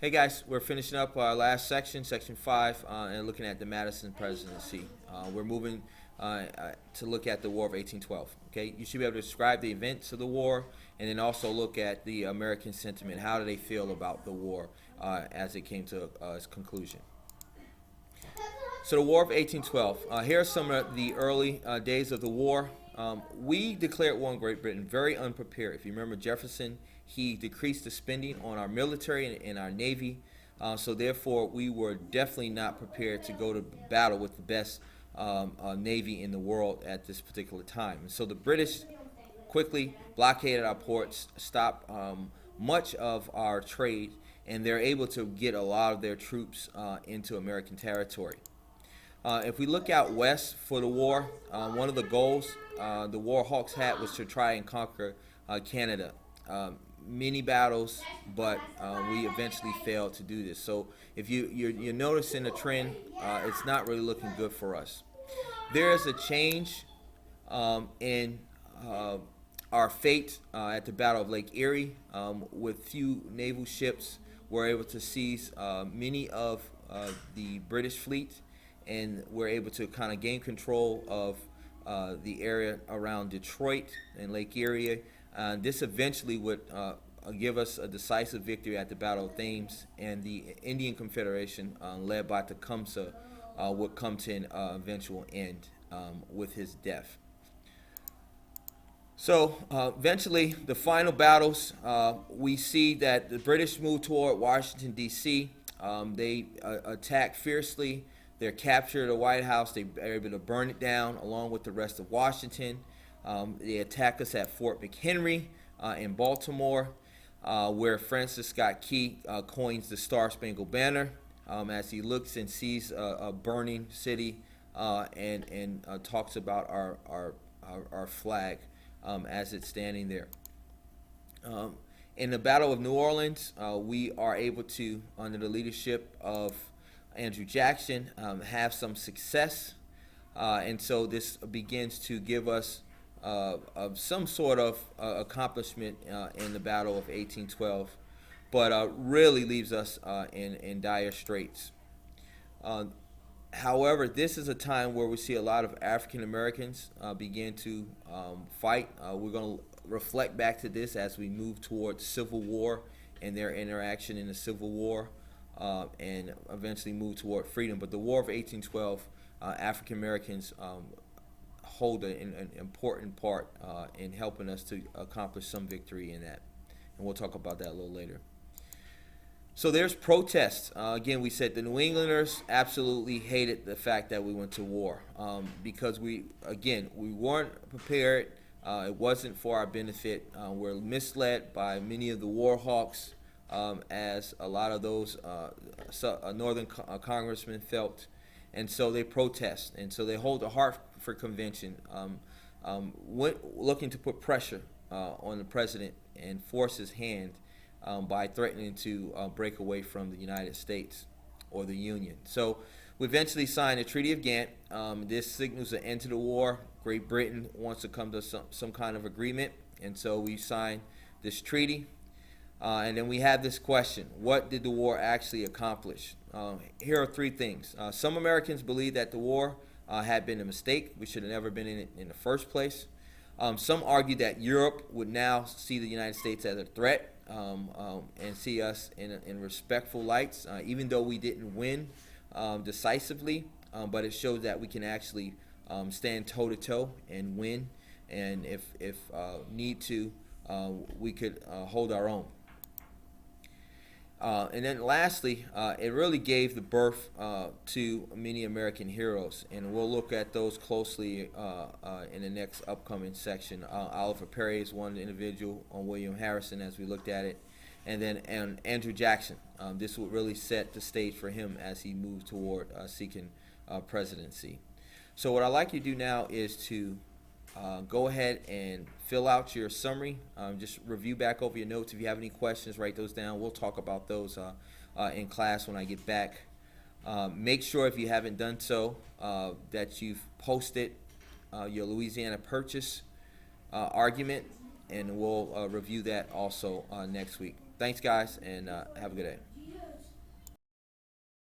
Hey guys, we're finishing up our last section, section 5, and looking at the Madison presidency. We're moving to look at the War of 1812. Okay, you should be able to describe the events of the war, and then also look at the American sentiment. How do they feel about the war as it came to its conclusion? So the War of 1812. Here are some of the early days of the war. We declared war on Great Britain very unprepared. If you remember Jefferson, he decreased the spending on our military and our navy. So therefore, we were definitely not prepared to go to battle with the best navy in the world at this particular time. And so the British quickly blockaded our ports, stopped much of our trade, and they're able to get a lot of their troops into American territory. If we look out west for the war, one of the goals the War Hawks had was to try and conquer Canada. Many battles, but we eventually failed to do this. So if you're noticing a trend, it's not really looking good for us. There is a change in our fate at the Battle of Lake Erie. With few naval ships, we're able to seize many of the British fleet, and we're able to kind of gain control of the area around Detroit and Lake Erie. This eventually would give us a decisive victory at the Battle of Thames, and the Indian Confederation, led by Tecumseh, would come to an eventual end with his death. So eventually, the final battles, we see that the British move toward Washington, D.C. They attack fiercely. They're captured the White House. They are able to burn it down along with the rest of Washington. They attack us at Fort McHenry in Baltimore, where Francis Scott Key coins the Star Spangled Banner as he looks and sees a burning city and talks about our flag as it's standing there. In the Battle of New Orleans, we are able to, under the leadership of Andrew Jackson, have some success, and so this begins to give us some sort of accomplishment in the Battle of 1812, but really leaves us in dire straits. However, this is a time where we see a lot of African Americans begin to fight. We're going to reflect back to this as we move towards Civil War and their interaction in the Civil War, and eventually move toward freedom. But the War of 1812, African Americans hold an important part in helping us to accomplish some victory in that. And we'll talk about that a little later. So there's protests. Again, we said the New Englanders absolutely hated the fact that we went to war because we weren't prepared. It wasn't for our benefit. We're misled by many of the war hawks, as a lot of those northern congressmen felt, and so they protest, and so they hold a Hartford Convention, looking to put pressure on the president and force his hand by threatening to break away from the United States or the Union. So we eventually signed the Treaty of Ghent. This signals the end to the war. Great Britain wants to come to some kind of agreement, and so we signed this treaty. And then we have this question: what did the war actually accomplish? Here are three things. Some Americans believe that the war had been a mistake. We should have never been in it in the first place. Some argue that Europe would now see the United States as a threat, and see us in respectful lights, even though we didn't win decisively. But it shows that we can actually stand toe-to-toe and win, and if need to, we could hold our own. And then lastly, it really gave the birth to many American heroes, and we'll look at those closely in the next upcoming section. Oliver Perry is one individual, on William Harrison as we looked at it, and then Andrew Jackson. This will really set the stage for him as he moves toward seeking presidency. So what I'd like you to do now is to go ahead and fill out your summary. Just review back over your notes. If you have any questions, write those down. We'll talk about those in class when I get back. Make sure, if you haven't done so, that you've posted your Louisiana Purchase argument, and we'll review that also next week. Thanks, guys, and have a good day.